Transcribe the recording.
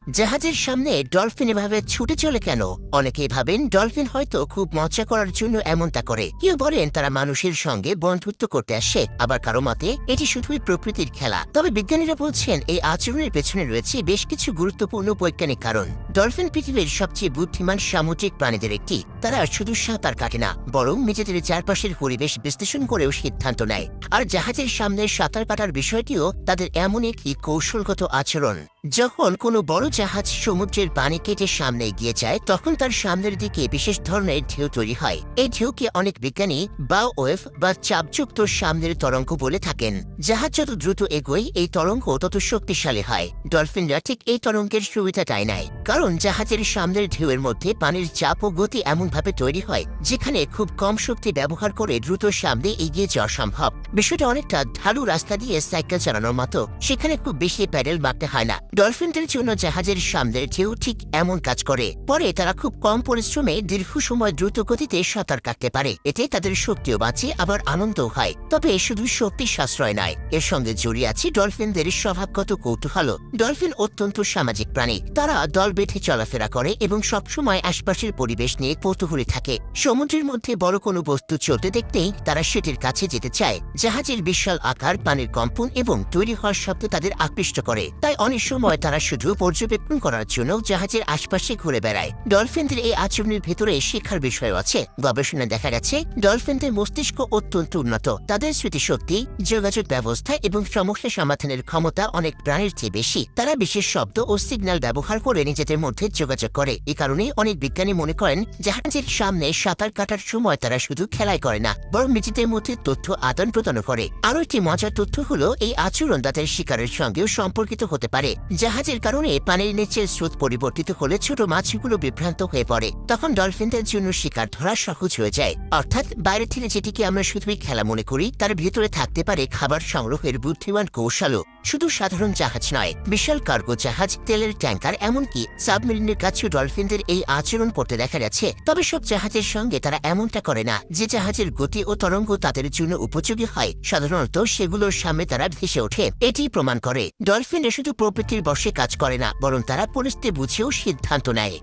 জাহাজের সামনে ডলফিন এভাবে ছুটে চলে কেন? অনেকেই ভাবেন ডলফিন হয়তো খুব মজা করার জন্য এমনটা করে, কেউ বলেন তারা মানুষের সঙ্গে বন্ধুত্ব করতে আসে, আবার কারো মতে এটি শুধুই প্রকৃতির খেলা। তবে বিজ্ঞানীরা বলছেন এই আচরণের পেছনে রয়েছে বেশ কিছু গুরুত্বপূর্ণ বৈজ্ঞানিক কারণ। ডলফিন পৃথিবীর সবচেয়ে বুদ্ধিমান সামুদ্রিক প্রাণীদের একটি। তারা শুধু সাঁতার কাটে না, বরং নিজেদের চারপাশের পরিবেশ বিশ্লেষণ করেও সিদ্ধান্ত নেয়। আর জাহাজের সামনে সাঁতার কাটার বিষয়টিও তাদের এমন একটি কৌশলগত আচরণ। যখন কোনো বড় জাহাজ সমুদ্রের পানি কেটে সামনে এগিয়ে যায়, তখন তার সামনের দিকে বিশেষ ধরনের ঢেউ তৈরি হয়। এই ঢেউকে অনেক বিজ্ঞানী বাও ওয়েভ বা চাপযুক্ত সামনের তরঙ্গ বলে থাকেন। জাহাজ যত দ্রুত এগোয়, এই তরঙ্গ তত শক্তিশালী হয়। ডলফিনরা ঠিক এই তরঙ্গের সুবিধাটাই নেয়, কারণ জাহাজের সামনের ঢেউয়ের মধ্যে পানির চাপ ও গতি এমনভাবে তৈরি হয় যেখানে খুব কম শক্তি ব্যবহার করে দ্রুত সামনে এগিয়ে যাওয়া সম্ভব। বিষয়টা অনেকটা ঢালু রাস্তা দিয়ে সাইকেল চালানোর মতো, সেখানে খুব বেশি প্যাডেল মারতে হয় না। ডলফিনদের জন্য জাহাজের সামনের ঢেউ ঠিক এমন কাজ করে। পরে তারা খুব কম পরিশ্রমে দীর্ঘ সময় দ্রুত গতিতে সাঁতার কাটতে পারে। এতে তাদের শক্তিও বাঁচে, আবার আনন্দও হয়। তবে শুধু শক্তি সাশ্রয় নয়, এর সঙ্গে জড়িয়ে আছে ডলফিনদের স্বভাবগত কৌতূহল। ডলফিন অত্যন্ত সামাজিক প্রাণী। তারা দল বেঁধে চলাফেরা করে এবং সবসময় আশপাশের পরিবেশ নিয়ে কৌতূহলী থাকে। সমুদ্রের মধ্যে বড় কোনো বস্তু চলতে দেখতেই তারা সেটির কাছে যেতে চায়। জাহাজের বিশাল আকার, পানির কম্পন এবং তৈরি হওয়ার শব্দ তাদের আকৃষ্ট করে। তাই অনেক সময় তারা শুধু পর্যবেক্ষণ করার জন্য জাহাজের আশপাশে ঘুরে বেড়ায়। ডলফিনদের এই আচরণের ভেতরে শেখার বিষয় আছে। গবেষণায় দেখা গেছে ডলফিনদের মস্তিষ্ক অত্যন্ত উন্নত। তাদের স্মৃতিশক্তি, যোগাযোগ ব্যবস্থা এবং সমস্যা সমাধানের ক্ষমতা অনেক প্রাণীর চেয়ে বেশি। তারা বিশেষ শব্দ ও সিগন্যাল ব্যবহার করে নিজেদের মধ্যে যোগাযোগ করে। এই কারণে অনেক বিজ্ঞানী মনে করেন জাহাজের সামনে সাঁতার কাটার সময় তারা শুধু খেলাই করে না, বরং নিজেদের মধ্যে তথ্য আদান প্রদান করে। আরও একটি মজার তথ্য হলো এই আচরণ তাদের শিকারের সঙ্গেও সম্পর্কিত হতে পারে। জাহাজের কারণে পানির নিচের স্রোত পরিবর্তিত হলে ছোট মাছগুলো বিভ্রান্ত হয়ে পড়ে। তখন ডলফিনদের জন্য শিকার ধরা সহজ হয়ে যায়। অর্থাৎ বাইরে থেকে যেটিকে আমরা শুধুই খেলা মনে করি, তার ভিতরে থাকতে পারে খাবার সংগ্রহের বুদ্ধিমান কৌশলও। শুধু সাধারণ জাহাজ নয়, বিশাল কার্গো জাহাজ, তেলের ট্যাঙ্কার, এমনকি সাবমেরিনের কাছেও ডলফিনদের এই আচরণ করতে দেখা যাচ্ছে। তবে সব জাহাজের সঙ্গে তারা এমনটা করে না। যে জাহাজের গতি ও তরঙ্গ তাদের জন্য উপযোগী হয়, সাধারণত সেগুলোর সামনে তারা ভেসে ওঠে। এটি প্রমাণ করে ডলফিনরা শুধু প্রকৃতির বশে কাজ করে না, বরং তারা পরিস্থিতি বুঝেও সিদ্ধান্ত নেয়।